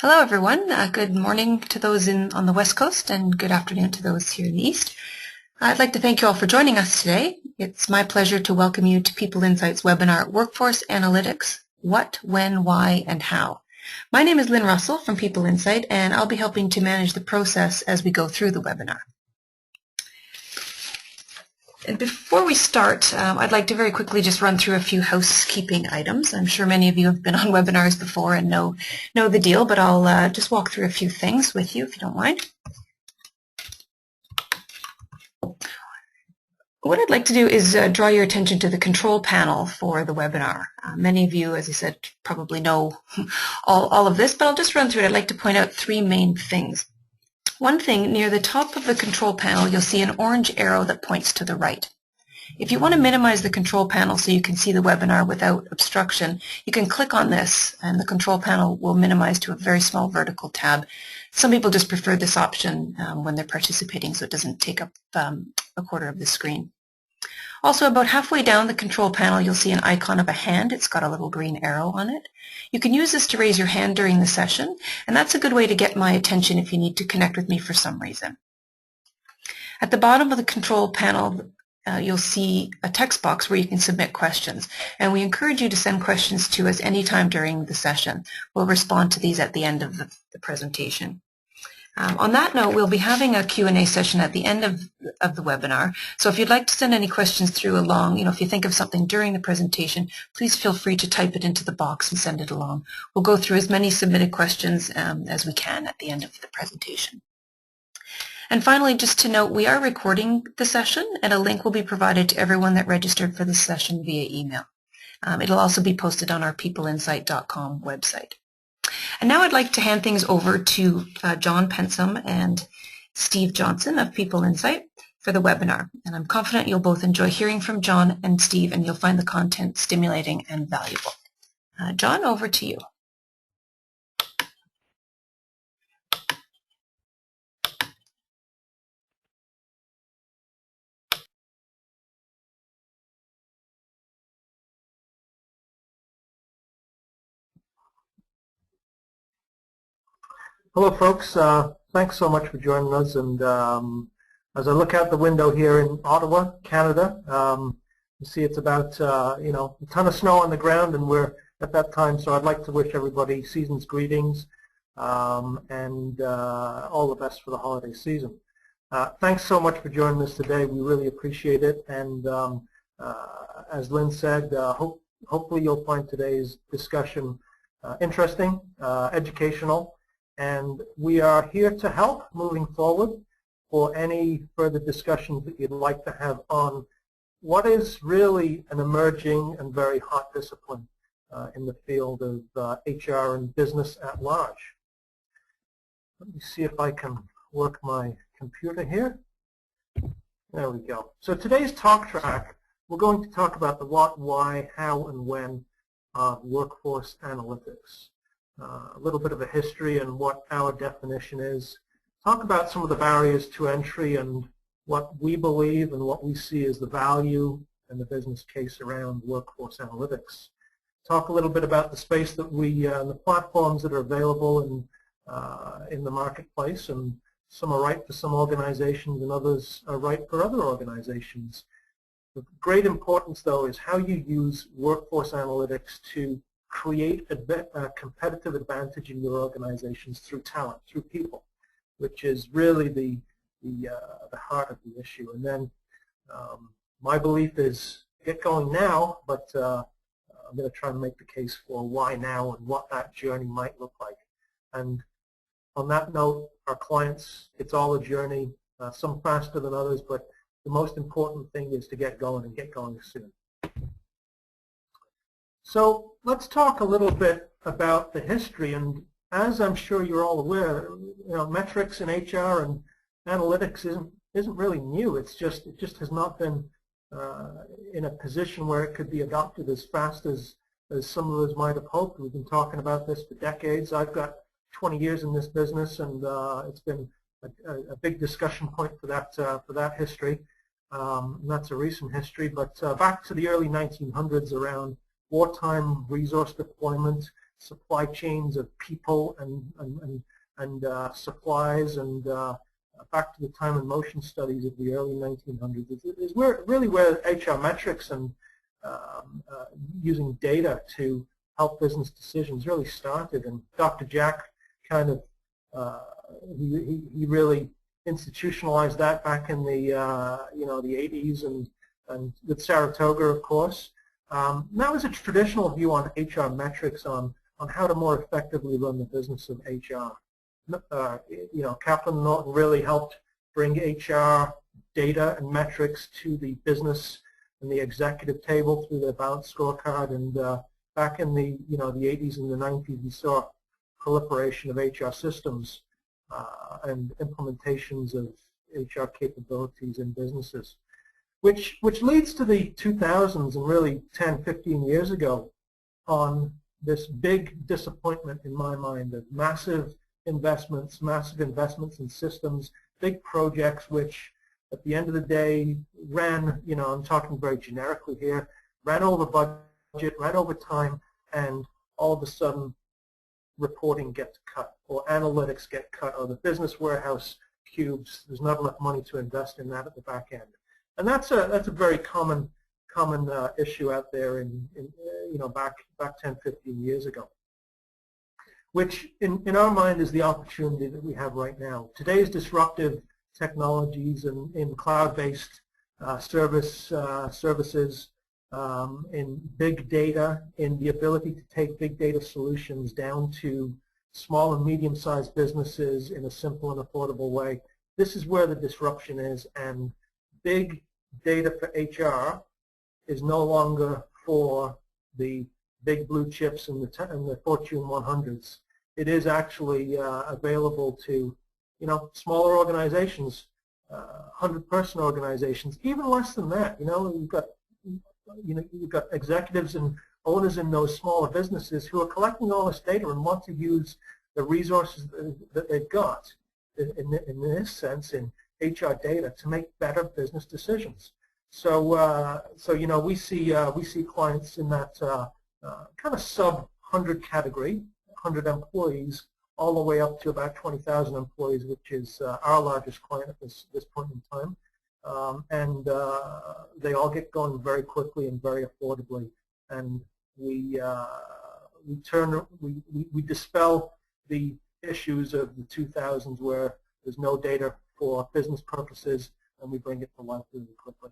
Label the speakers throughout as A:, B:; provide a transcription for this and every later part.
A: Hello, everyone. Good morning to those on the West Coast and good afternoon to those here in the East. I'd like to thank you all for joining us today. It's my pleasure to welcome you to PeopleInsight's webinar, Workforce Analytics, What, When, Why, and How. My name is Lynn Russell from PeopleInsight, and I'll be helping to manage the process as we go through the webinar. And before we start, I'd like to very quickly just run through a few housekeeping items. I'm sure many of you have been on webinars before and know the deal, but I'll just walk through a few things with you if you don't mind. What I'd like to do is draw your attention to the control panel for the webinar. Many of you, as I said, probably know all of this, but I'll just run through it. I'd like to point out three main things. One thing, near the top of the control panel, you'll see an orange arrow that points to the right. If you want to minimize the control panel so you can see the webinar without obstruction, you can click on this and the control panel will minimize to a very small vertical tab. Some people just prefer this option when they're participating so it doesn't take up a quarter of the screen. Also, about halfway down the control panel, you'll see an icon of a hand. It's got a little green arrow on it. You can use this to raise your hand during the session, and that's a good way to get my attention if you need to connect with me for some reason. At the bottom of the control panel, you'll see a text box where you can submit questions, and we encourage you to send questions to us anytime during the session. We'll respond to these at the end of the presentation. On that note, we'll be having a Q&A session at the end of the webinar. So if you'd like to send any questions through along, if you think of something during the presentation, please feel free to type it into the box and send it along. We'll go through as many submitted questions as we can at the end of the presentation. And finally, just to note, we are recording the session, and a link will be provided to everyone that registered for this session via email. It'll also be posted on our PeopleInsight.com website. And now I'd like to hand things over to John Pensom and Steve Johnson of PeopleInsight for the webinar. And I'm confident you'll both enjoy hearing from John and Steve, and you'll find the content stimulating and valuable. John, over to you.
B: Hello, folks. Thanks so much for joining us. And as I look out the window here in Ottawa, Canada, you see it's about a ton of snow on the ground, and we're at that time. So I'd like to wish everybody season's greetings and all the best for the holiday season. Thanks so much for joining us today. We really appreciate it. And as Lynn said, hopefully you'll find today's discussion interesting, educational. And we are here to help moving forward for any further discussions that you'd like to have on what is really an emerging and very hot discipline in the field of HR and business at large. Let me see if I can work my computer here. There we go. So today's talk track, we're going to talk about the what, why, how, and when of workforce analytics. A little bit of a history and what our definition is. Talk about some of the barriers to entry and what we believe and what we see as the value and the business case around workforce analytics. Talk a little bit about the space that the platforms that are available in the marketplace, and some are right for some organizations and others are right for other organizations. The great importance, though, is how you use workforce analytics to create a competitive advantage in your organizations through talent, through people, which is really the heart of the issue. And then my belief is get going now, but I'm going to try and make the case for why now and what that journey might look like. And on that note, our clients, it's all a journey, some faster than others, but the most important thing is to get going and get going soon. So let's talk a little bit about the history, and as I'm sure you're all aware, metrics in HR and analytics isn't really new. It just has not been in a position where it could be adopted as fast as some of us might have hoped. We've been talking about this for decades. I've got 20 years in this business, and it's been a big discussion point for that history. And that's a recent history, but back to the early 1900s around wartime resource deployment, supply chains of people and supplies, and back to the time and motion studies of the early 1900s is really where HR metrics and using data to help business decisions really started. And Dr. Jack kind of he really institutionalized that back in the the 80s, and with Saratoga, of course. That was a traditional view on HR metrics, on how to more effectively run the business of HR. Kaplan Norton really helped bring HR data and metrics to the business and the executive table through their balanced scorecard. And back in the the 80s and the 90s, we saw proliferation of HR systems and implementations of HR capabilities in businesses, which leads to the 2000s, and really 10, 15 years ago, on this big disappointment in my mind of massive investments in systems, big projects which at the end of the day ran, I'm talking very generically here, ran over budget, ran over time, and all of a sudden reporting gets cut, or analytics get cut, or the business warehouse cubes, there's not enough money to invest in that at the back end. And that's a very common issue out there in back 10, 15 years ago, which in our mind is the opportunity that we have right now. Today's disruptive technologies in cloud-based services, in big data, in the ability to take big data solutions down to small and medium-sized businesses in a simple and affordable way. This is where the disruption is, and big data for HR is no longer for the big blue chips and the Fortune 100s. It is actually available to smaller organizations, 100-person organizations, even less than that. You've got executives and owners in those smaller businesses who are collecting all this data and want to use the resources that they've got in this sense in HR data to make better business decisions. So we see clients in that kind of sub 100 category, 100 employees, all the way up to about 20,000 employees, which is our largest client at this point in time. And they all get going very quickly and very affordably, and we dispel the issues of the 2000s where there's no data for business purposes, and we bring it to life really quickly.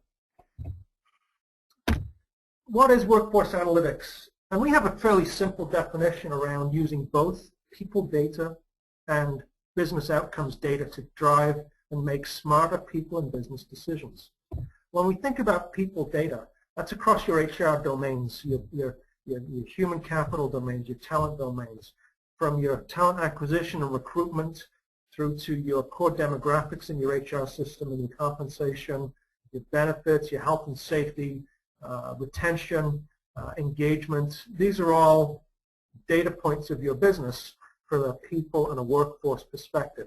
B: What is workforce analytics? And we have a fairly simple definition around using both people data and business outcomes data to drive and make smarter people and business decisions. When we think about people data, that's across your HR domains, your human capital domains, your talent domains, from your talent acquisition and recruitment through to your core demographics in your HR system and your compensation, your benefits, your health and safety, retention, engagement. These are all data points of your business from a people and a workforce perspective.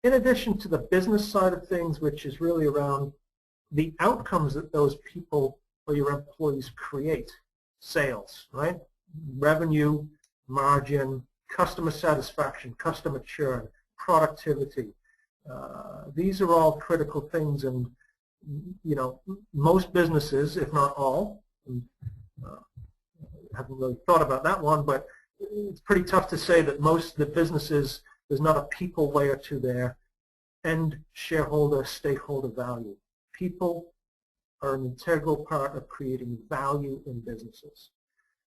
B: In addition to the business side of things, which is really around the outcomes that those people or your employees create, sales, right? Revenue, margin, customer satisfaction, customer churn, productivity. These are all critical things, and most businesses, if not all, haven't really thought about that one, but it's pretty tough to say that most of the businesses, there's not a people layer to their end shareholder stakeholder value. People are an integral part of creating value in businesses.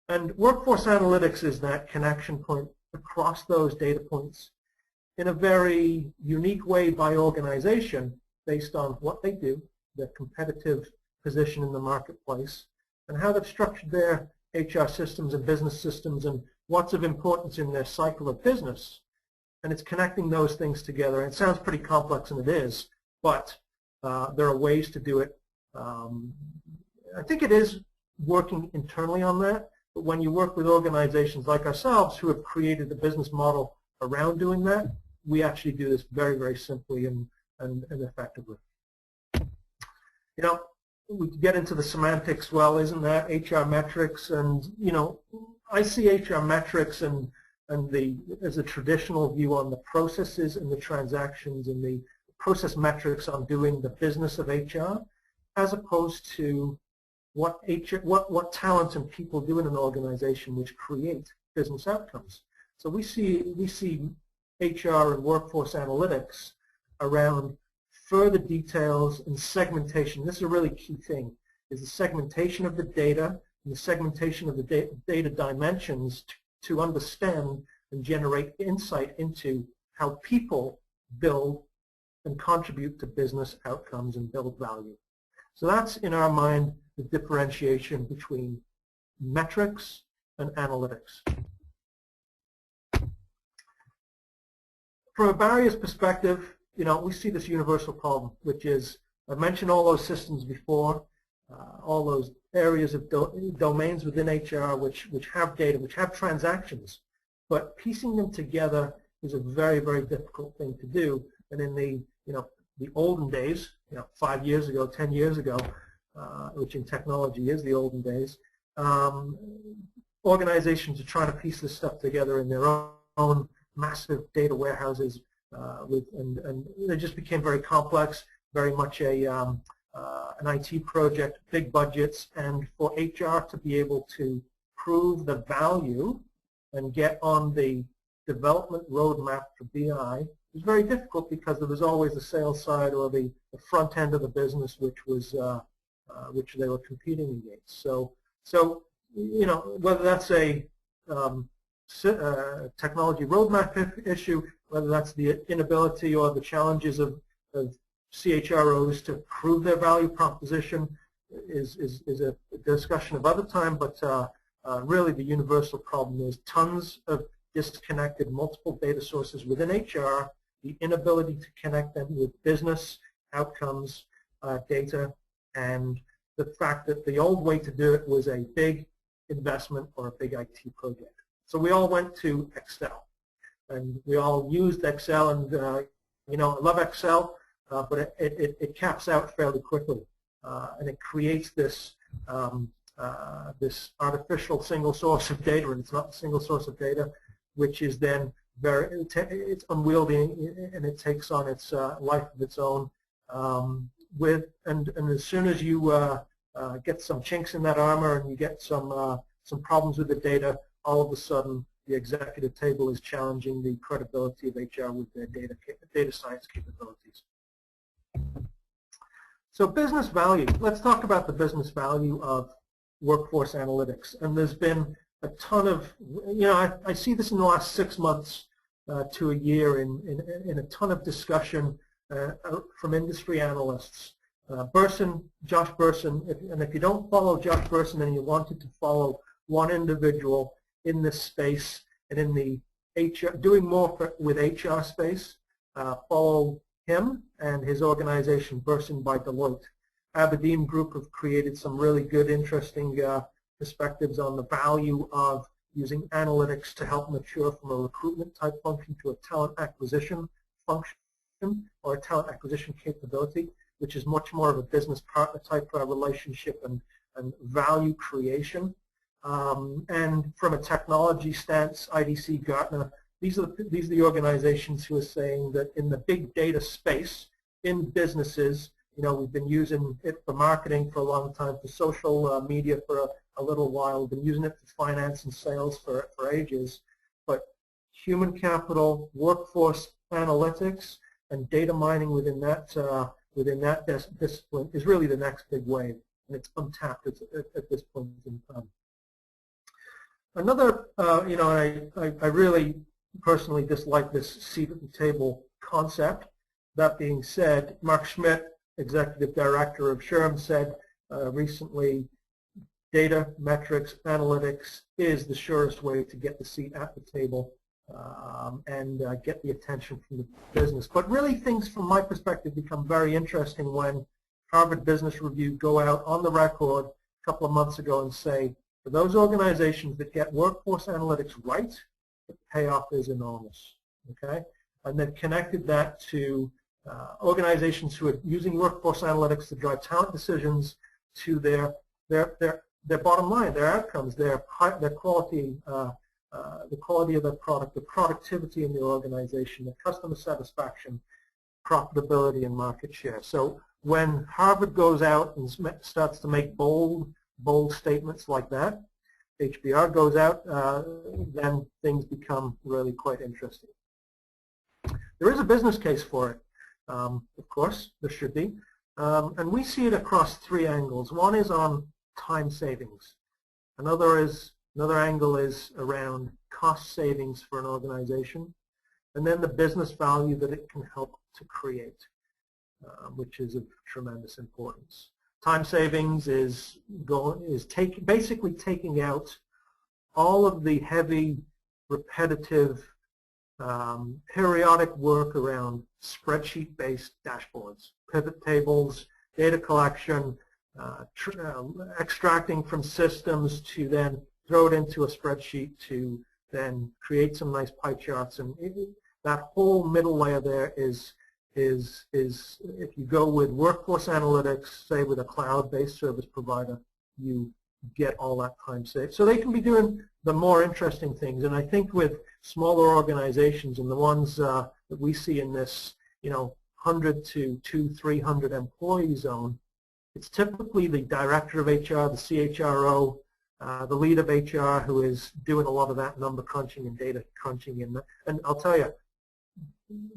B: And workforce analytics is that connection point across those data points in a very unique way by organization based on what they do, their competitive position in the marketplace, and how they've structured their HR systems and business systems and what's of importance in their cycle of business. And it's connecting those things together. And it sounds pretty complex, and it is, but there are ways to do it. I think it is working internally on that, but when you work with organizations like ourselves who have created a business model around doing that, we actually do this very, very simply and effectively. We could get into the semantics, well, isn't that HR metrics? And, I see HR metrics as a traditional view on the processes and the transactions and the process metrics on doing the business of HR, as opposed to what talent and people do in an organization which create business outcomes. So we see HR and workforce analytics around further details and segmentation. This is a really key thing, is the segmentation of the data and the segmentation of the data dimensions to understand and generate insight into how people build and contribute to business outcomes and build value. So that's, in our mind, the differentiation between metrics and analytics. From a barriers perspective, we see this universal problem, which is, I mentioned all those systems before, all those areas of domains within HR which have data, which have transactions, but piecing them together is a very, very difficult thing to do. And in the olden days, 5 years ago, 10 years ago, which in technology is the olden days, organizations are trying to piece this stuff together in their own massive data warehouses, and they just became very complex, very much an IT project, big budgets, and for HR to be able to prove the value and get on the development roadmap for BI was very difficult, because there was always the sales side or the front end of the business which they were competing against. So whether that's a technology roadmap issue, whether that's the inability or the challenges of CHROs to prove their value proposition is a discussion of other time, but really the universal problem is tons of disconnected multiple data sources within HR, the inability to connect them with business outcomes data, and the fact that the old way to do it was a big investment or a big IT project. So we all went to Excel, and we all used Excel, and I love Excel, but it caps out fairly quickly, and it creates this this artificial single source of data, and it's not a single source of data, which is then it's unwieldy, and it takes on its life of its own. And as soon as you get some chinks in that armor and you get some problems with the data, all of a sudden the executive table is challenging the credibility of HR with their data science capabilities. So business value. Let's talk about the business value of workforce analytics. And there's been a ton of, I see this in the last 6 months to a year in a ton of discussion from industry analysts. Josh Bersin, and if you don't follow Josh Bersin and you wanted to follow one individual in this space and in the HR, doing more with HR space, follow him and his organization, Bersin by Deloitte. Aberdeen Group have created some really good, interesting perspectives on the value of using analytics to help mature from a recruitment type function to a talent acquisition function or a talent acquisition capability, which is much more of a business partner type relationship and value creation. And from a technology stance, IDC, Gartner, these are the organizations who are saying that in the big data space, in businesses, we've been using it for marketing for a long time, for social media for a little while, we've been using it for finance and sales for ages, but human capital, workforce analytics, and data mining within that discipline is really the next big wave, and it's untapped at this point in time. Another, I really personally dislike this seat at the table concept. That being said, Mark Schmidt, Executive Director of SHRM, said recently, data, metrics, analytics is the surest way to get the seat at the table and get the attention from the business. But really things from my perspective become very interesting when Harvard Business Review go out on the record a couple of months ago and say, for those organizations that get workforce analytics right, the payoff is enormous, okay? And they've connected that to organizations who are using workforce analytics to drive talent decisions to their their bottom line, their outcomes, their quality, the quality of their product, the productivity in the organization, the customer satisfaction, profitability, and market share. So when Harvard goes out and starts to make bold statements like that, HBR goes out, then things become really quite interesting. There is a business case for it, of course, there should be, and we see it across three angles. One is on time savings. Another angle is around cost savings for an organization, and then the business value that it can help to create, which is of tremendous importance. Time savings is basically taking out all of the heavy, repetitive, periodic work around spreadsheet-based dashboards, pivot tables, data collection, extracting from systems to then throw it into a spreadsheet to then create some nice pie charts. And that whole middle layer there is if you go with workforce analytics, say with a cloud-based service provider, you get all that time saved. So they can be doing the more interesting things. And I think with smaller organizations and the ones that we see in this, 100 to 200-300 employee zone, it's typically the director of HR, the CHRO, the lead of HR who is doing a lot of that number crunching and data crunching. And I'll tell you,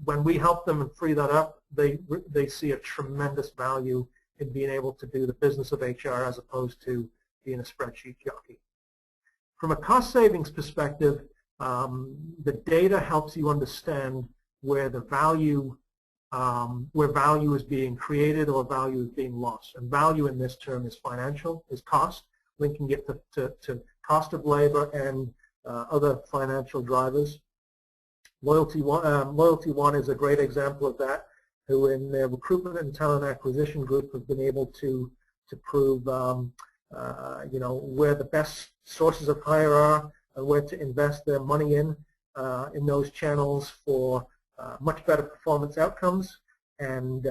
B: when we help them and free that up, they see a tremendous value in being able to do the business of HR as opposed to being a spreadsheet jockey. From a cost savings perspective, the data helps you understand where the value is being created or value is being lost. And value in this term is financial, is cost, linking it to cost of labor and other financial drivers. Loyalty One is a great example of that, who in their recruitment and talent acquisition group have been able to prove where the best sources of hire are and where to invest their money in those channels for much better performance outcomes and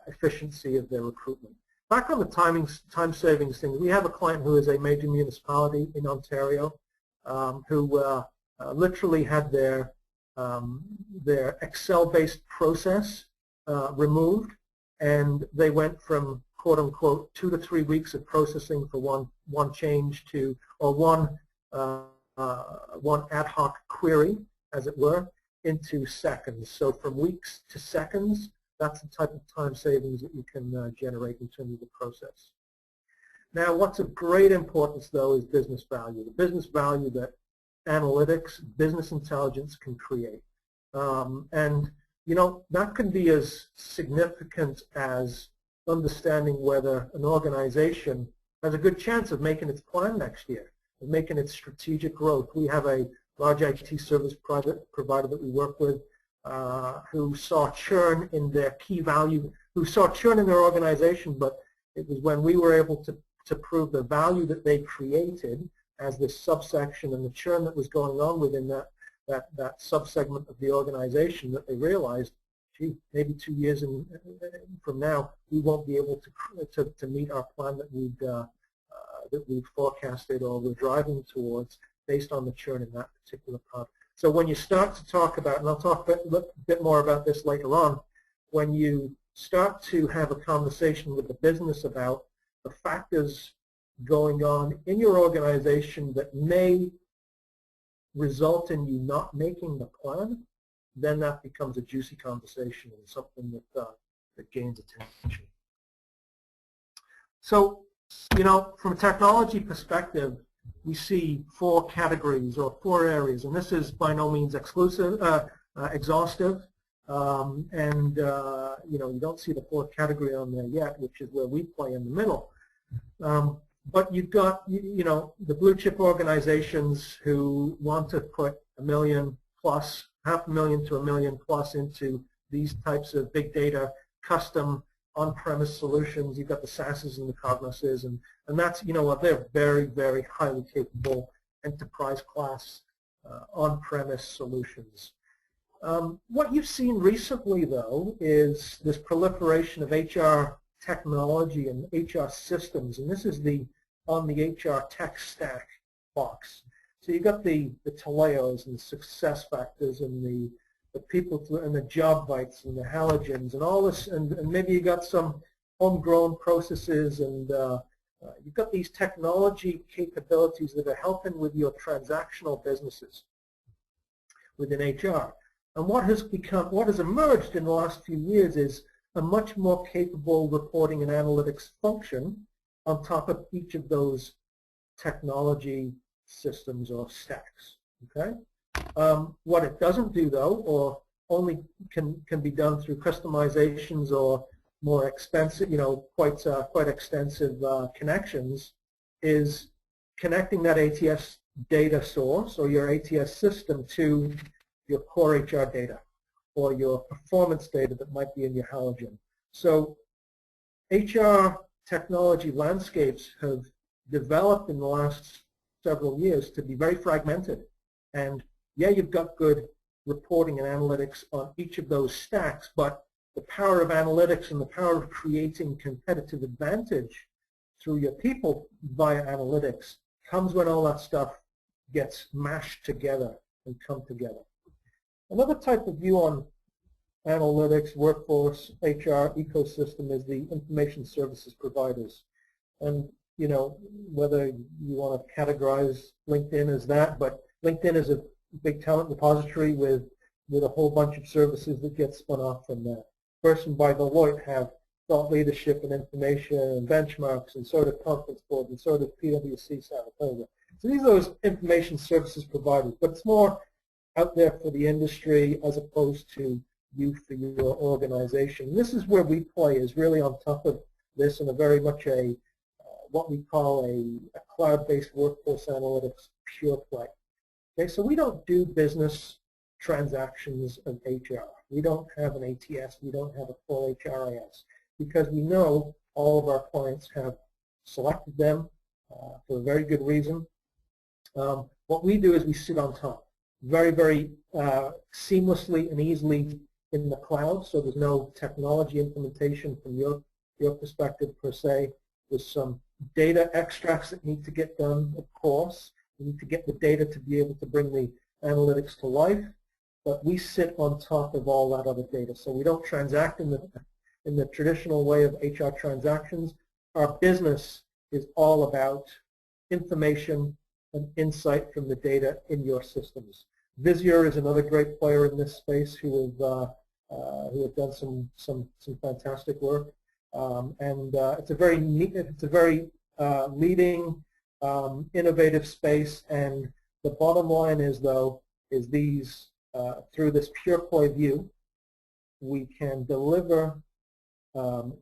B: efficiency of their recruitment. Back on the time savings thing, we have a client who is a major municipality in Ontario who literally had their Excel-based process removed, and they went from quote-unquote 2 to 3 weeks of processing for one change to, or one ad hoc query, as it were, into seconds. So from weeks to seconds, that's the type of time savings that you can generate in terms of the process. Now, what's of great importance, though, is business value. The business value that analytics, business intelligence can create. And, that can be as significant as understanding whether an organization has a good chance of making its plan next year, of making its strategic growth. We have a large IT service provider that we work with who saw churn in their key value, who saw churn in their organization, but it was when we were able to prove the value that they created as this subsection and the churn that was going on within that subsegment of the organization that they realized, gee, maybe 2 years from now, we won't be able to meet our plan that we've forecasted or we're driving towards based on the churn in that particular part. So when you start to talk about, and I'll talk a bit more about this later on, when you start to have a conversation with the business about the factors going on in your organization that may result in you not making the plan, then that becomes a juicy conversation and something that gains attention. So, from a technology perspective, we see 4 categories or 4 areas, and this is by no means exhaustive, and you don't see the 4th category on there yet, which is where we play in the middle. But you've got, the blue chip organizations who want to put $1 million plus, $500,000 to $1 million plus into these types of big data, custom on-premise solutions. You've got the SaaSes and the Cognises, and that's, they're very, very highly capable enterprise class on-premise solutions. What you've seen recently, though, is this proliferation of HR technology and HR systems, and this is the on the HR tech stack box. So you've got the Teleos and the success factors and the people and the job bites and the halogens and all this, and maybe you got some homegrown processes, and you've got these technology capabilities that are helping with your transactional businesses within HR. And what has emerged in the last few years is a much more capable reporting and analytics function on top of each of those technology systems or stacks. Okay. What it doesn't do, though, or only can be done through customizations or more expensive, quite extensive connections, is connecting that ATS data source or your ATS system to your core HR data or your performance data that might be in your halogen. So HR technology landscapes have developed in the last several years to be very fragmented. And yeah, you've got good reporting and analytics on each of those stacks, but the power of analytics and the power of creating competitive advantage through your people via analytics comes when all that stuff gets mashed together and come together. Another type of view on analytics, workforce, HR ecosystem is the information services providers. And whether you want to categorize LinkedIn as that, but LinkedIn is a big talent repository with a whole bunch of services that get spun off from that. Person by Deloitte have thought leadership and information and benchmarks, and sort of conference board, and sort of PwC Saratoga. So these are those information services providers, but it's more out there for the industry as opposed to you for your organization. This is where we play, is really on top of this, in a very much a what we call a cloud-based workforce analytics pure play. Okay, so we don't do business transactions of HR. We don't have an ATS. We don't have a full HRIS, because we know all of our clients have selected them for a very good reason. What we do is we sit on top, very, very seamlessly and easily in the cloud, so there's no technology implementation from your perspective per se. There's some data extracts that need to get done, of course. We need to get the data to be able to bring the analytics to life, but we sit on top of all that other data. So we don't transact in the traditional way of HR transactions. Our business is all about information and insight from the data in your systems. Visier is another great player in this space who have done some fantastic work, and it's a very neat, it's a very leading, innovative space. And the bottom line is, though, is these through this pure play view, we can deliver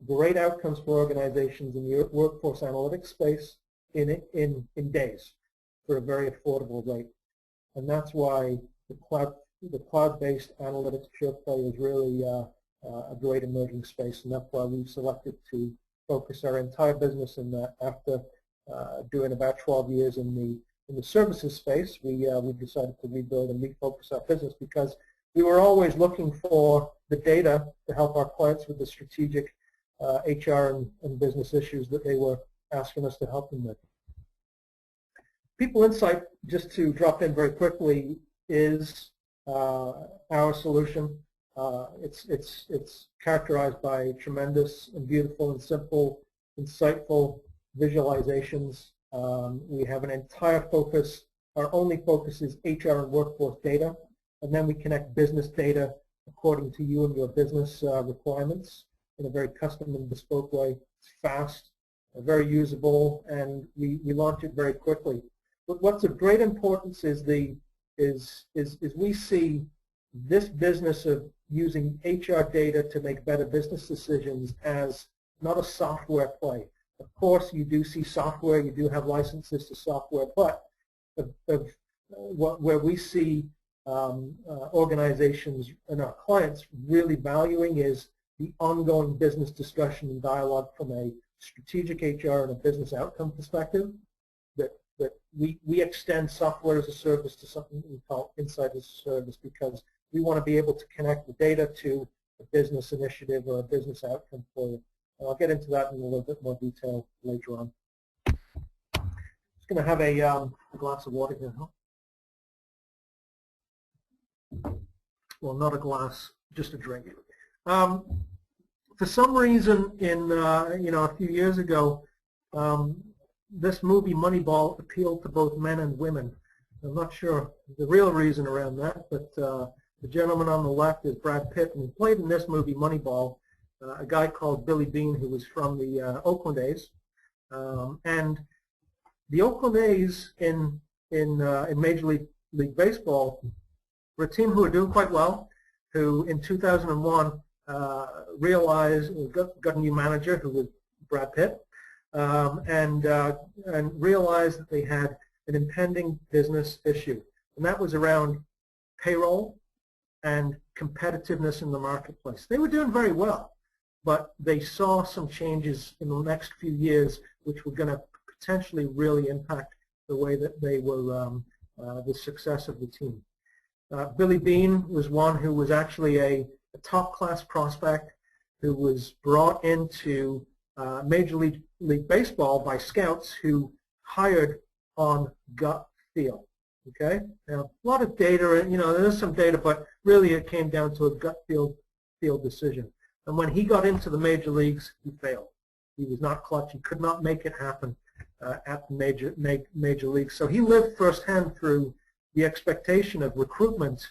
B: great outcomes for organizations in the workforce analytics space in days for a very affordable rate. And that's why the cloud-based analytics pure play is really a great emerging space, and that's why we've selected to focus our entire business in that. After doing about 12 years in the services space, we decided to rebuild and refocus our business, because we were always looking for the data to help our clients with the strategic HR and business issues that they were asking us to help them with. PeopleInsight, just to drop in very quickly, is our solution. It's characterized by tremendous and beautiful and simple, insightful visualizations. We have an entire focus. Our only focus is HR and workforce data, and then we connect business data according to you and your business requirements in a very custom and bespoke way. It's fast, very usable, and we launch it very quickly. But what's of great importance is we see this business of using HR data to make better business decisions as not a software play. Of course, you do see software, you do have licenses to software, but where we see organizations and our clients really valuing is the ongoing business discussion and dialogue from a strategic HR and a business outcome perspective. That we extend software as a service to something we call insight as a service, because we want to be able to connect the data to a business initiative or a business outcome for you. And I'll get into that in a little bit more detail later on. going to have a glass of water here. Well, not a glass, just a drink. For some reason, in a few years ago, this movie Moneyball appealed to both men and women. I'm not sure the real reason around that, but the gentleman on the left is Brad Pitt, and he played in this movie Moneyball a guy called Billy Beane, who was from the Oakland A's, and the Oakland A's in Major League Baseball were a team who were doing quite well, who in 2001 realized, got a new manager who was Brad Pitt, and realized that they had an impending business issue, and that was around payroll and competitiveness in the marketplace. They were doing very well, but they saw some changes in the next few years which were going to potentially really impact the way that they were, the success of the team. Billy Beane was one who was actually a top-class prospect who was brought into Major League Baseball by scouts who hired on gut feel. Okay, now a lot of data, there's some data, but really it came down to a gut feel decision. And when he got into the major leagues, he failed. He was not clutch. He could not make it happen at the major leagues. So he lived firsthand through the expectation of recruitment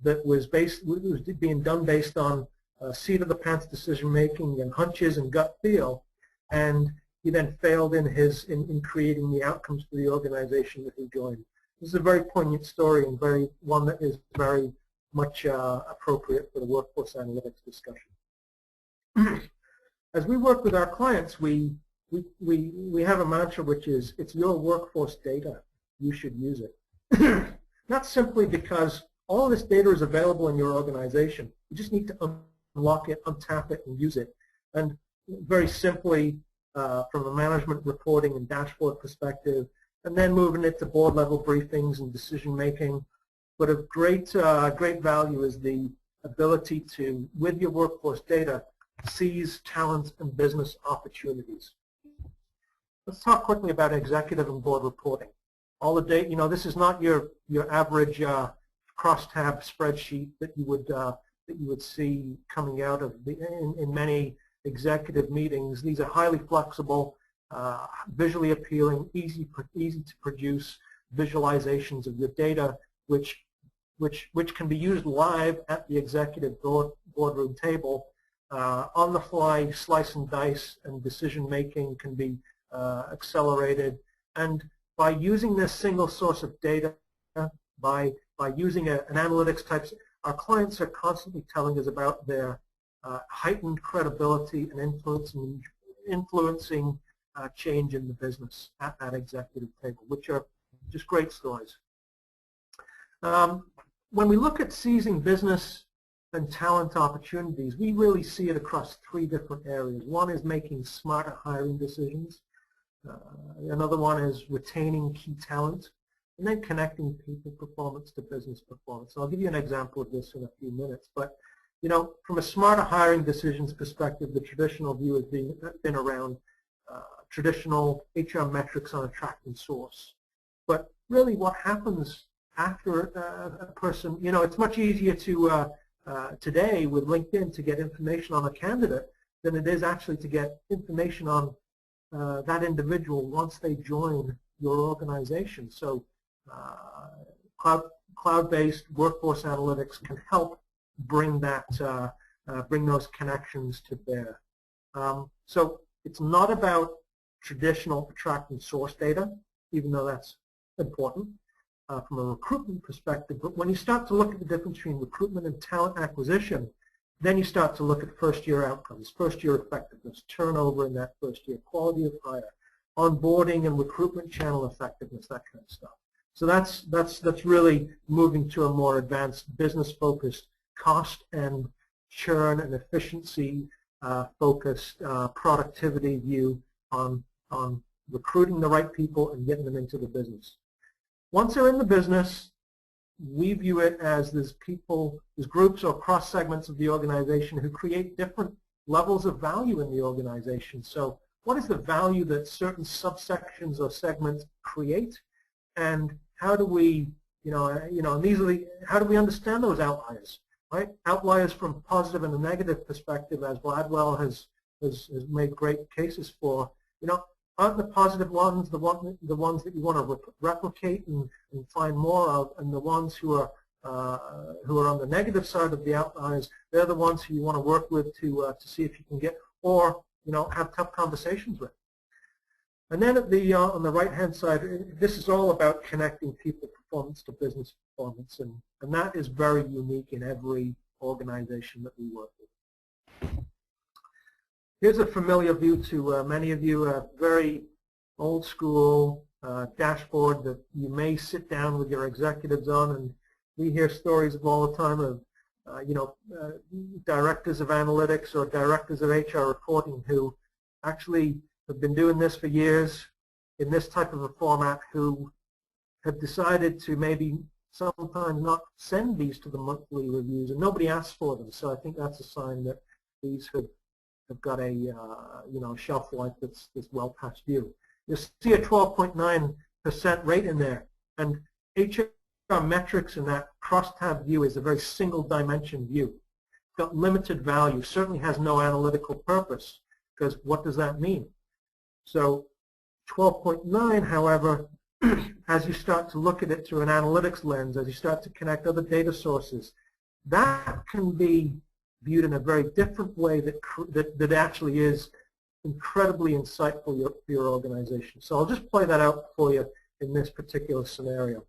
B: that was being done based on seat of the pants decision making and hunches and gut feel, and he then failed in creating the outcomes for the organization that he joined. This is a very poignant story and one that is very much appropriate for the workforce analytics discussion. As we work with our clients, we have a mantra which is, it's your workforce data, you should use it. Not simply because all of this data is available in your organization. You just need to unlock it, untap it, and use it. And very simply, from a management reporting and dashboard perspective, and then moving it to board level briefings and decision making. But of great value is the ability to, with your workforce data, seize talent and business opportunities. Let's talk quickly about executive and board reporting. All the data, this is not your average crosstab spreadsheet that you would see coming out of in many executive meetings. These are highly flexible, visually appealing, easy to produce visualizations of your data, which can be used live at the executive boardroom table. On the fly, slice and dice, and decision making can be accelerated. And by using this single source of data, by using an analytics type, our clients are constantly telling us about their heightened credibility and influencing change in the business at that executive table, which are just great stories. When we look at seizing business and talent opportunities, we really see it across three different areas. One is making smarter hiring decisions. Another one is retaining key talent, and then connecting people performance to business performance. So I'll give you an example of this in a few minutes. But from a smarter hiring decisions perspective, the traditional view has been around traditional HR metrics on attract and source. But really, what happens after a person? It's much easier to today with LinkedIn to get information on a candidate than it is actually to get information on that individual once they join your organization. So cloud-based workforce analytics can help bring those connections to bear. So it's not about traditional attract and source data, even though that's important from a recruitment perspective. But when you start to look at the difference between recruitment and talent acquisition, then you start to look at first-year outcomes, first-year effectiveness, turnover in that first year, quality of hire, onboarding and recruitment channel effectiveness, that kind of stuff. So that's really moving to a more advanced business-focused, cost and churn and efficiency focused productivity view on recruiting the right people and getting them into the business. Once they're in the business, we view it as there's groups or cross segments of the organization who create different levels of value in the organization. So what is the value that certain subsections or segments create, and how do we, and these are how do we understand those outliers, right? Outliers from positive and a negative perspective, as Gladwell has made great cases for. Aren't the positive ones the ones that you want to replicate and find more of, and the ones who are on the negative side of the outliers, they're the ones who you want to work with to see if you can get, or have tough conversations with. And then at the on the right-hand side, this is all about connecting people performance to business performance, and that is very unique in every organization that we work with. Here's a familiar view to many of you, a very old school dashboard that you may sit down with your executives on, and we hear stories of all the time of directors of analytics or directors of HR reporting who actually have been doing this for years in this type of a format, who have decided to maybe sometimes not send these to the monthly reviews, and nobody asks for them. So I think that's a sign that these have got a shelf life that's well past due. You'll see a 12.9% rate in there, and HR metrics in that crosstab view is a very single dimension view. It's got limited value, certainly has no analytical purpose, because what does that mean? So 12.9, however, as you start to look at it through an analytics lens, as you start to connect other data sources, that can be viewed in a very different way that actually is incredibly insightful for your organization. So I'll just play that out for you in this particular scenario.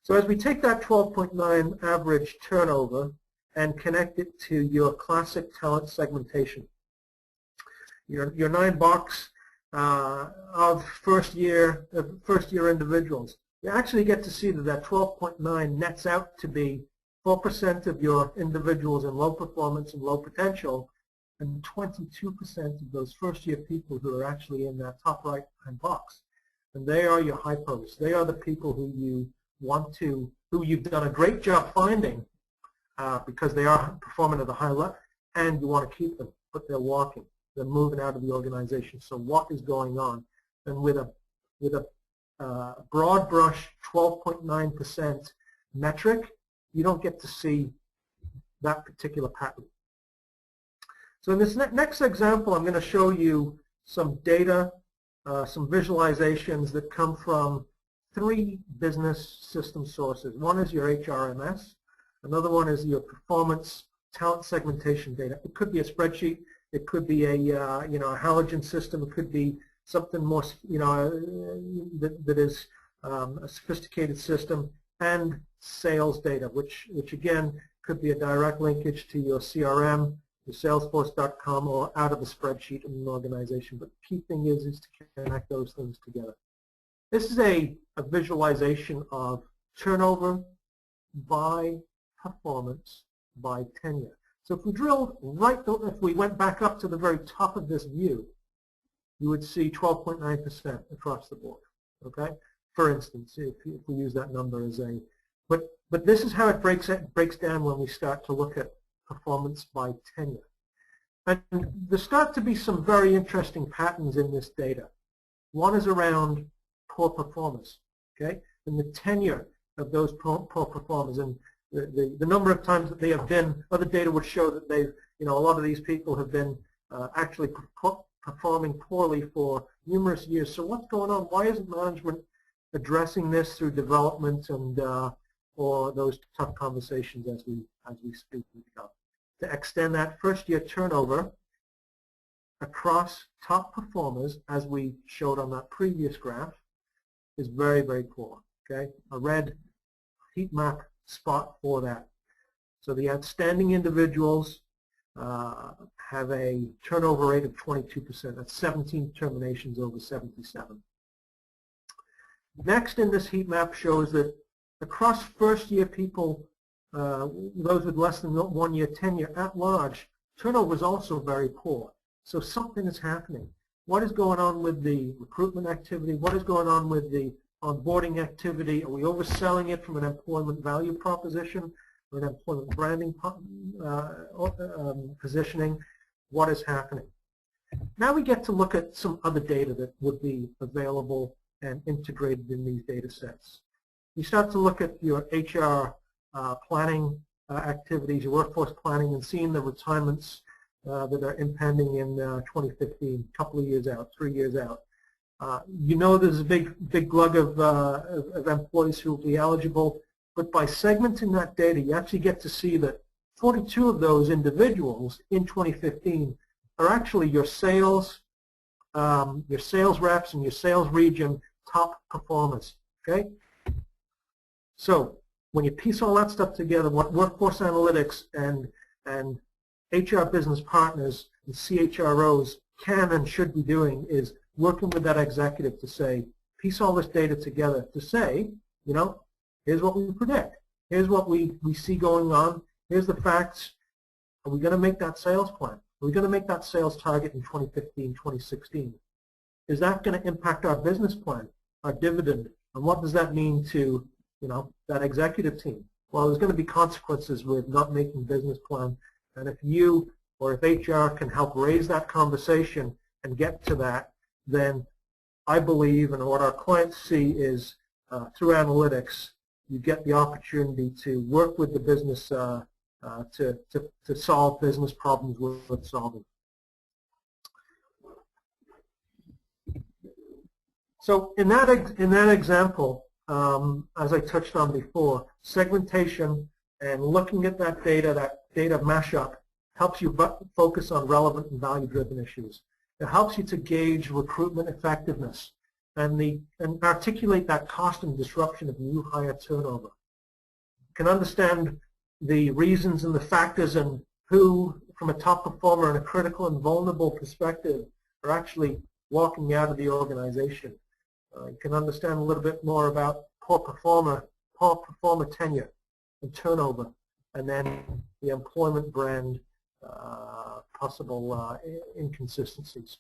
B: So as we take that 12.9 average turnover and connect it to your classic talent segmentation, your 9 box of first year individuals, you actually get to see that 12.9 nets out to be 4% of your individuals in low performance and low potential, and 22% of those first-year people who are actually in that top right-hand box. And they are your hypos. They are the people who you've done a great job finding because they are performing at a high level, and you want to keep them, but they're walking. They're moving out of the organization. So what is going on? And with a broad brush 12.9% metric, you don't get to see that particular pattern. So in this next example, I'm going to show you some data, some visualizations that come from 3 business system sources. One is your HRMS. Another one is your performance talent segmentation data. It could be a spreadsheet. It could be a halogen system. It could be something more that is a sophisticated system, and sales data, which again could be a direct linkage to your CRM, your Salesforce.com, or out of a spreadsheet in an organization. But the key thing is to connect those things together. This is a visualization of turnover by performance by tenure. So if we drilled if we went back up to the very top of this view, you would see 12.9% across the board. Okay, for instance, if we use that number as a, but this is how it breaks down when we start to look at performance by tenure. And there start to be some very interesting patterns in this data. One is around poor performers, okay, and the tenure of those poor performers, and the number of times that they have been. Other data would show that they've, a lot of these people have been actually performing poorly for numerous years. So what's going on? Why isn't management addressing this through development and or those tough conversations as we speak about? To extend that first-year turnover across top performers, as we showed on that previous graph, is very, very poor. Okay, a red heat map spot for that. So the outstanding individuals have a turnover rate of 22%. That's 17 terminations over 77. Next in this heat map shows that across first-year people, those with less than 1 year tenure at large, turnover is also very poor. So something is happening. What is going on with the recruitment activity? What is going on with the onboarding activity? Are we overselling it from an employment value proposition or an employment branding positioning? What is happening? Now we get to look at some other data that would be available and integrated in these data sets. You start to look at your HR planning activities, your workforce planning, and seeing the retirements that are impending in 2015, a couple of years out, 3 years out. You know there's a big glug of employees who will be eligible, but by segmenting that data, you actually get to see that 42 of those individuals in 2015 are actually your sales reps and your sales region top performers. Okay. So when you piece all that stuff together, what workforce analytics and HR business partners and CHROs can and should be doing is working with that executive to say, piece all this data together to say, you know, here's what we predict. Here's what we see going on. Here's the facts. Are we going to make that sales plan? Are we going to make that sales target in 2015, 2016? Is that going to impact our business plan, our dividend? And what does that mean to, you know, that executive team? Well, there's going to be consequences with not making business plan. And if you or if HR can help raise that conversation and get to that, then I believe, and what our clients see is through analytics, you get the opportunity to work with the business to solve business problems worth solving. So in that example, as I touched on before, segmentation and looking at that data mashup helps you focus on relevant and value-driven issues. It helps you to gauge recruitment effectiveness and articulate that cost and disruption of new hire turnover. You can understand the reasons and the factors and who, from a top performer and a critical and vulnerable perspective, are actually walking out of the organization. You can understand a little bit more about poor performer tenure and turnover, and then the employment brand possible inconsistencies.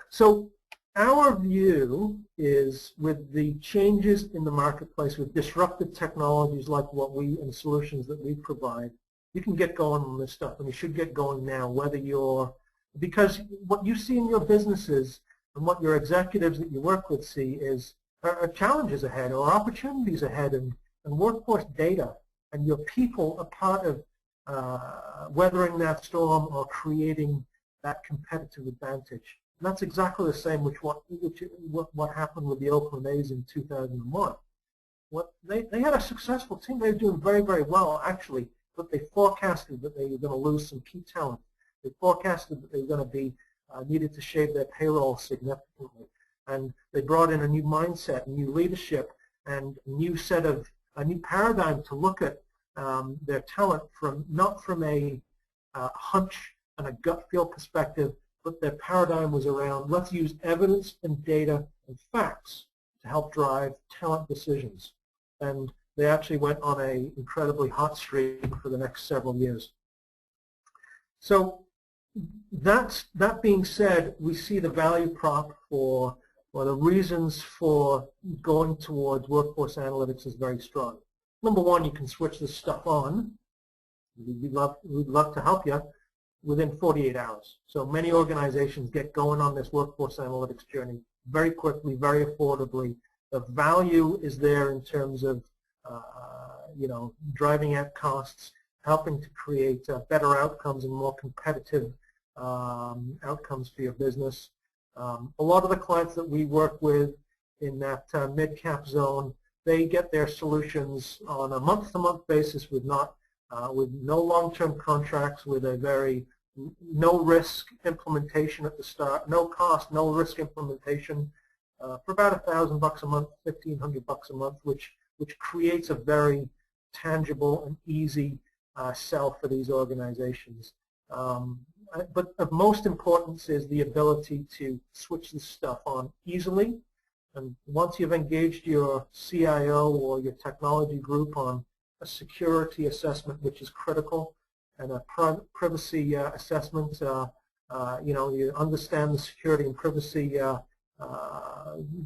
B: So our view is, with the changes in the marketplace, with disruptive technologies like what we and solutions that we provide, you can get going on this stuff, and you should get going now, whether you're, because what you see in your businesses and what your executives that you work with see is are challenges ahead or opportunities ahead, and workforce data and your people are part of weathering that storm or creating that competitive advantage. And that's exactly the same with what happened with the Oakland A's in 2001. They had a successful team. They were doing very, very well, actually, but they forecasted that they were going to lose some key talent. They forecasted that they were going to be needed to shave their payroll significantly. And they brought in a new mindset, new leadership, and a new paradigm to look at their talent not from a hunch and a gut feel perspective, but their paradigm was around, let's use evidence and data and facts to help drive talent decisions. And they actually went on an incredibly hot streak for the next several years. So that being said, we see the value prop for, or the reasons for going towards workforce analytics is very strong. Number one, you can switch this stuff on. We'd love to help you within 48 hours. So many organizations get going on this workforce analytics journey very quickly, very affordably. The value is there in terms of you know, driving out costs, helping to create better outcomes and more competitive outcomes for your business. A lot of the clients that we work with in that mid-cap zone, they get their solutions on a month-to-month basis with no long-term contracts, with a very no-risk implementation at the start, no cost, no-risk implementation for about $1,000 a month, $1,500 a month, which creates a very tangible and easy sell for these organizations. But of most importance is the ability to switch this stuff on easily. And once you've engaged your CIO or your technology group on a security assessment, which is critical, and a privacy assessment, you know, you understand the security and privacy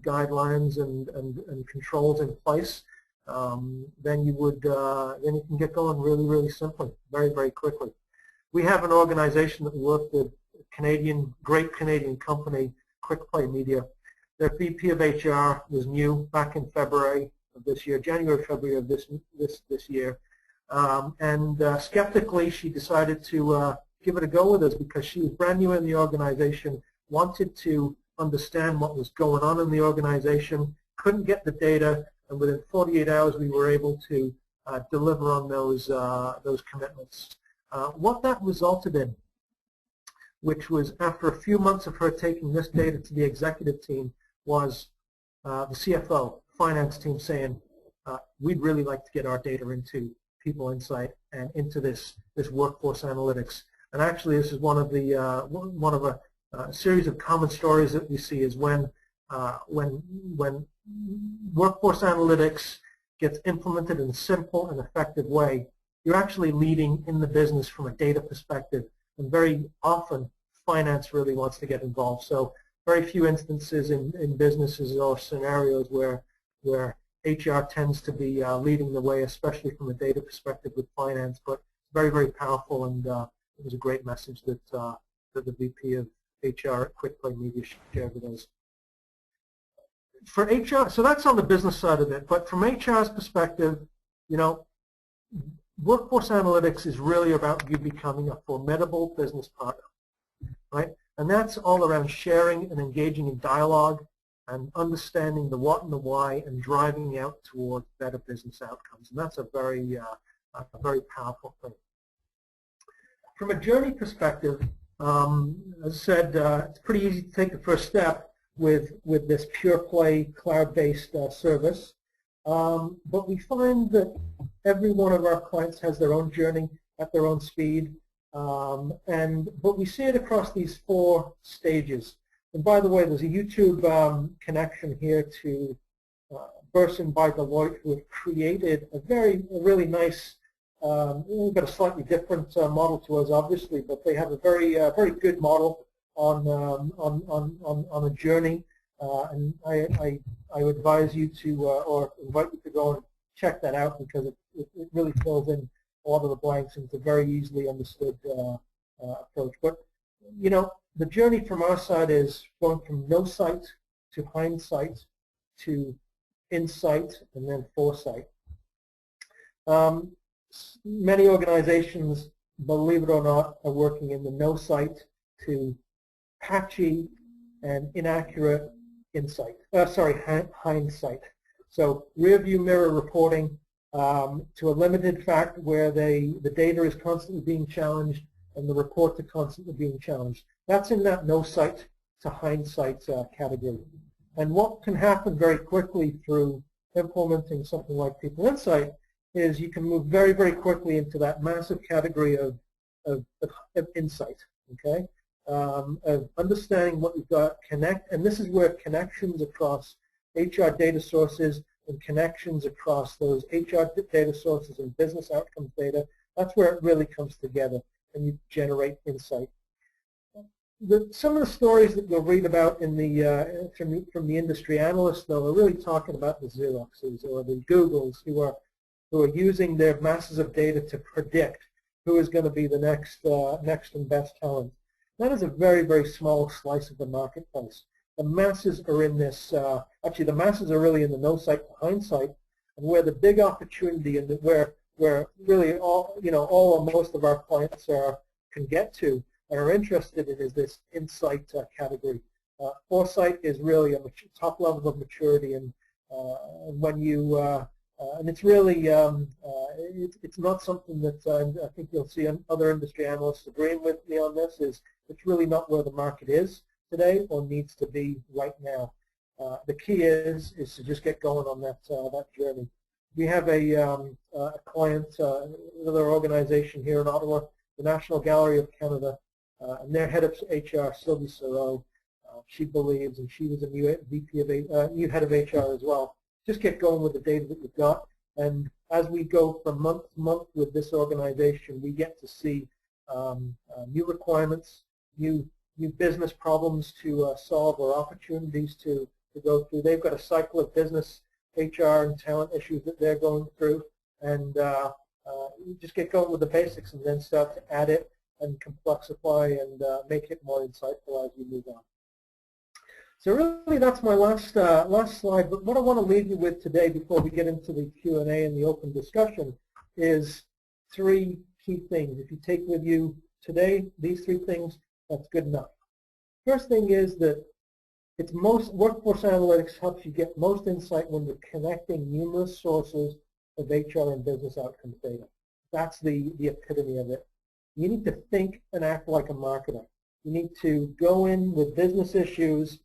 B: guidelines and controls in place, then you can get going really, really simply, very, very quickly. We have an organization that we work with great Canadian company, Quick Play Media. Their VP of HR was new back in February of this year, January, February of this year. Skeptically, she decided to give it a go with us because she was brand new in the organization, wanted to understand what was going on in the organization, couldn't get the data, and within 48 hours we were able to deliver on those commitments. What that resulted in, which was after a few months of her taking this data to the executive team, was the CFO, finance team saying, we'd really like to get our data into PeopleInsight and into this workforce analytics. And actually, this is one of a series of common stories that we see is when workforce analytics gets implemented in a simple and effective way, you're actually leading in the business from a data perspective, and very often finance really wants to get involved. So very few instances in businesses or scenarios where HR tends to be leading the way, especially from a data perspective with finance, but very, very powerful, and it was a great message that the VP of HR at Quick Play Media shared with us. For HR, so that's on the business side of it, but from HR's perspective, you know, workforce analytics is really about you becoming a formidable business partner, right? And that's all around sharing and engaging in dialogue and understanding the what and the why and driving out towards better business outcomes. And that's a very powerful thing. From a journey perspective, as I said, it's pretty easy to take the first step with this pure play cloud-based service. But we find that every one of our clients has their own journey at their own speed. But we see it across these 4 stages. And by the way, there's a YouTube connection here to Bersin by Deloitte, who have created a really nice, we've got a slightly different model to us, obviously, but they have a very good model on a journey. And I would advise you to, or invite you to go and check that out, because it really fills in a lot of the blanks, and it's a very easily understood approach. But you know, the journey from our side is going from no sight to hindsight to insight and then foresight. Many organizations, believe it or not, are working in the no sight to patchy and inaccurate hindsight. So rear view mirror reporting to a limited fact where the data is constantly being challenged and the reports are constantly being challenged. That's in that no sight to hindsight category. And what can happen very quickly through implementing something like PeopleInsight is you can move very, very quickly into that massive category of insight, okay? Of understanding what you've got, and this is where connections across HR data sources and connections across those HR data sources and business outcomes data, that's where it really comes together and you generate insight. Some of the stories that you'll read about in the from the industry analysts, though, are really talking about the Xeroxes or the Googles who are using their masses of data to predict who is going to be the next and best talent. That is a very, very small slice of the marketplace. The masses are in this. Actually, the masses are really in the no sight to hindsight, and where the big opportunity and where really all or most of our clients can get to and are interested in is this insight category. Foresight is really a top level of maturity, and when you and it's really it's not something that I think you'll see other industry analysts agreeing with me on this. It's really not where the market is today or needs to be right now. The key is to just get going on that journey. We have a client, another organization here in Ottawa, the National Gallery of Canada, and their head of HR, Sylvie Sereau, she believes, and she was a new new head of HR as well. Just get going with the data that you've got, and as we go from month to month with this organization, we get to see new requirements, new business problems to solve, or opportunities to go through. They've got a cycle of business, HR, and talent issues that they're going through, and you just get going with the basics and then start to add it and complexify and make it more insightful as we move on. So really that's my last slide, but what I want to leave you with today before we get into the Q&A and the open discussion is three key things. If you take with you today these three things, that's good enough. First thing is that workforce analytics helps you get most insight when you're connecting numerous sources of HR and business outcomes data. That's the epitome of it. You need to think and act like a marketer. You need to go in with business issues,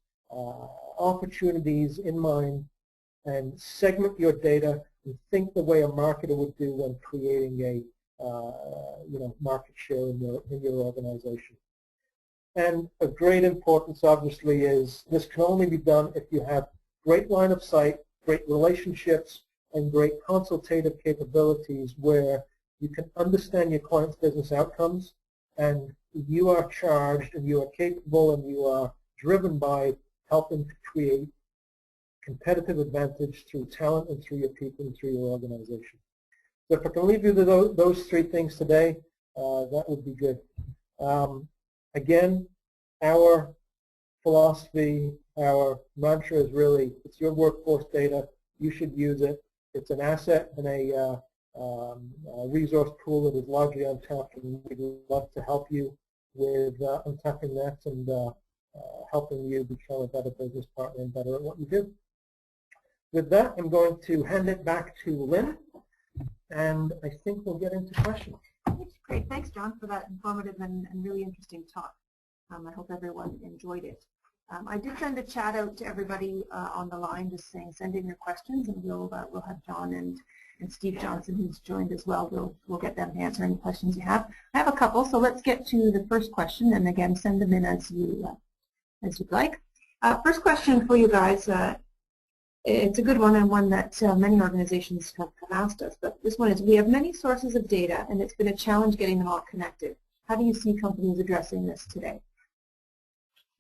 B: opportunities in mind, and segment your data and think the way a marketer would do when creating a market share in your organization. And of great importance, obviously, is this can only be done if you have great line of sight, great relationships, and great consultative capabilities where you can understand your client's business outcomes, and you are charged and you are capable and you are driven by helping to create competitive advantage through talent and through your people and through your organization. So if I can leave you with those three things today, that would be good. Again, our philosophy, our mantra is really, it's your workforce data, you should use it. It's an asset and a resource pool that is largely untapped, and we'd love to help you with untapping that and helping you become a better business partner and better at what you do. With that, I'm going to hand it back to Lynn, and I think we'll get into questions.
A: That's great. Thanks, John, for that informative and really interesting talk. I hope everyone enjoyed it. I did send a chat out to everybody on the line, just saying send in your questions, and we'll have John and Steve Johnson, who's joined as well. We'll get them to answer any questions you have. I have a couple, so let's get to the first question, and again, send them in as you'd like. First question for you guys. It's a good one, and one that many organizations have asked us, but this one is, we have many sources of data, and it's been a challenge getting them all connected. How do you see companies addressing this today?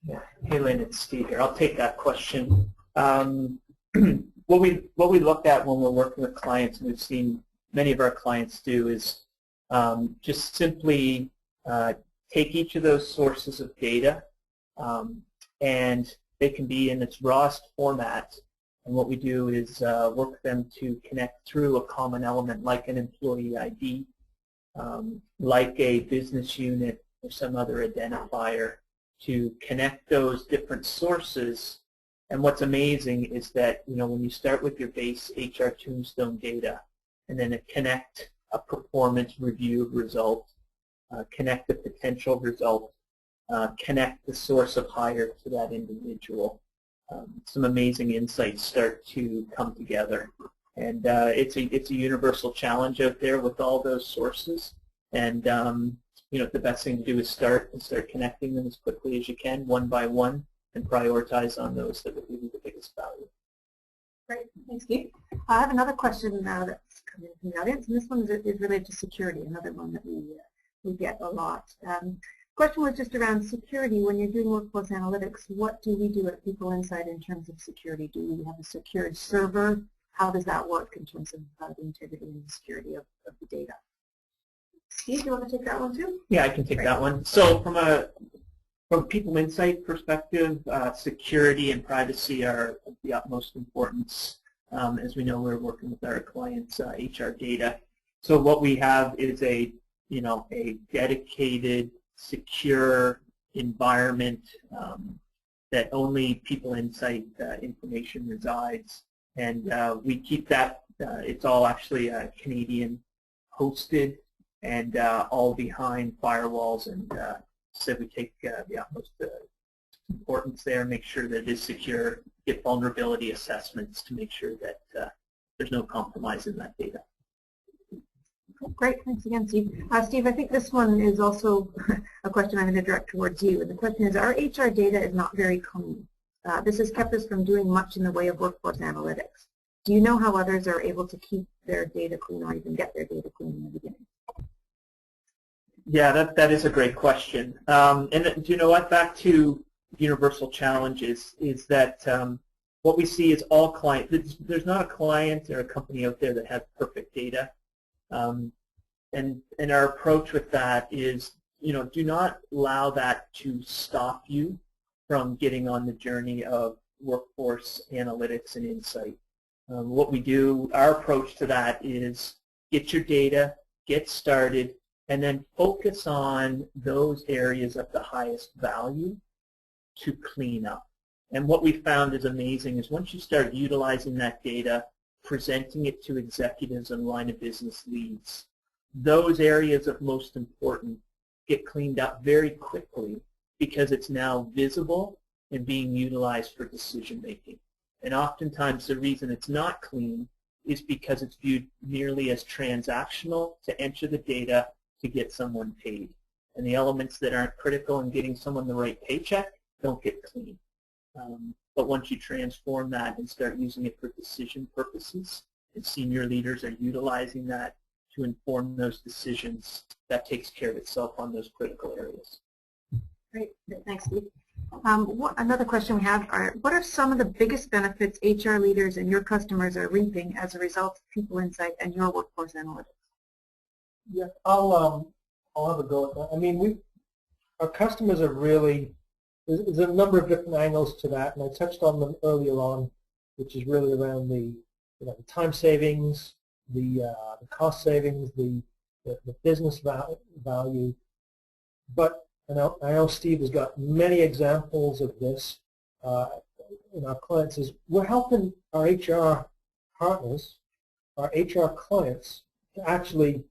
C: Yeah. Hey, Lynn, it's Steve here. I'll take that question. What we look at when we're working with clients, and we've seen many of our clients do, is just simply take each of those sources of data, and they can be in its rawest format. And what we do is work with them to connect through a common element like an employee ID, like a business unit or some other identifier, to connect those different sources. And what's amazing is that, when you start with your base HR tombstone data and then connect a performance review result, connect the potential result, connect the source of hire to that individual, some amazing insights start to come together. And it's a universal challenge out there with all those sources. And the best thing to do is start connecting them as quickly as you can, one by one, and prioritize on those that will give you the biggest value.
A: Great, thanks, Steve. I have another question now that's coming from the audience, and this one is related to security, another one that we get a lot. Question was just around security. When you're doing workforce analytics, what do we do at PeopleInsight in terms of security? Do we have a secured server? How does that work in terms of the integrity and the security of the data? Steve, do you want to take that one too?
C: Yeah, I can take that one. So from a PeopleInsight perspective, security and privacy are of the utmost importance. As we know, we're working with our clients' HR data. So what we have is a dedicated, secure environment that only PeopleInsight information resides, and we keep that. It's all actually Canadian hosted, and all behind firewalls, and so we take the utmost importance there, make sure that it is secure, get vulnerability assessments to make sure that there's no compromise in that data.
A: Great, thanks again, Steve. Steve, I think this one is also a question I'm going to direct towards you, and the question is, our HR data is not very clean. This has kept us from doing much in the way of workforce analytics. Do you know how others are able to keep their data clean or even get their data clean in the beginning?
C: Yeah, that is a great question. And do you know what? Back to universal challenges is that what we see is all clients. There's not a client or a company out there that has perfect data. And our approach with that is do not allow that to stop you from getting on the journey of workforce analytics and insight. What we do, our approach to that is get your data, get started, and then focus on those areas of the highest value to clean up. And what we found is amazing is once you start utilizing that data, presenting it to executives and line of business leads, those areas of most important get cleaned up very quickly because it's now visible and being utilized for decision making. And oftentimes the reason it's not clean is because it's viewed merely as transactional to enter the data to get someone paid. And the elements that aren't critical in getting someone the right paycheck don't get clean. But once you transform that and start using it for decision purposes, and senior leaders are utilizing that to inform those decisions, that takes care of itself on those critical areas.
A: Great. Thanks, Steve. Another question we have are, what are some of the biggest benefits HR leaders and your customers are reaping as a result of PeopleInsight and your workforce analytics?
B: Yeah, I'll have a go at that. I mean, our customers are really, there's a number of different angles to that, and I touched on them earlier on, which is really around the time savings, the cost savings, the business value. But I know Steve has got many examples of this in our clients. Is we're helping our HR partners, our HR clients, to actually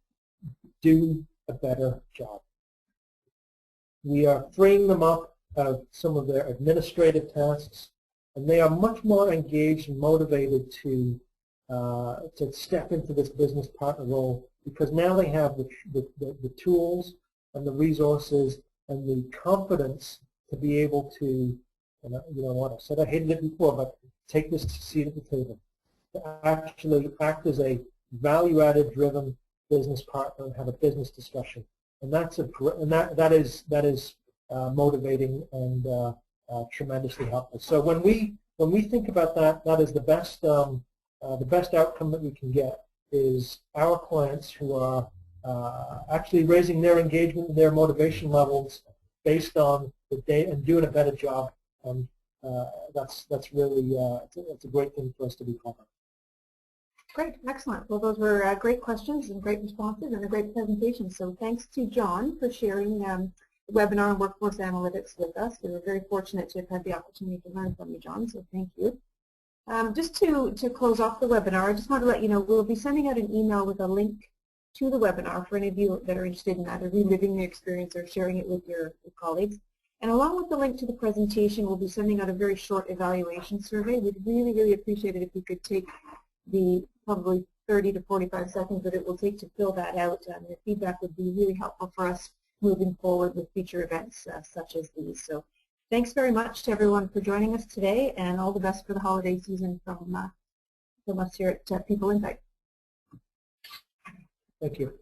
B: do a better job. We are freeing them up of some of their administrative tasks, and they are much more engaged and motivated to step into this business partner role because now they have the tools and the resources and the confidence to be able to, you know what, I said I hated it before, but take this seat at the table, to actually act as a value-added driven business partner and have a business discussion. And that is motivating and tremendously helpful. So when we think about that, that is the best outcome that we can get is our clients who are actually raising their engagement and their motivation levels based on the data and doing a better job. And that's really it's a great thing for us to be part of.
A: Great, excellent. Well, those were great questions and great responses and a great presentation. So thanks to John for sharing the webinar on workforce analytics with us. We were very fortunate to have had the opportunity to learn from you, John, so thank you. Just to close off the webinar, I just want to let you know we'll be sending out an email with a link to the webinar for any of you that are interested in that or reliving the experience or sharing it with your colleagues. And along with the link to the presentation, we'll be sending out a very short evaluation survey. We'd really, really appreciate it if you could take the probably 30 to 45 seconds that it will take to fill that out. Your feedback would be really helpful for us moving forward with future events such as these. So thanks very much to everyone for joining us today, and all the best for the holiday season from us here at PeopleInsight.
B: Thank you.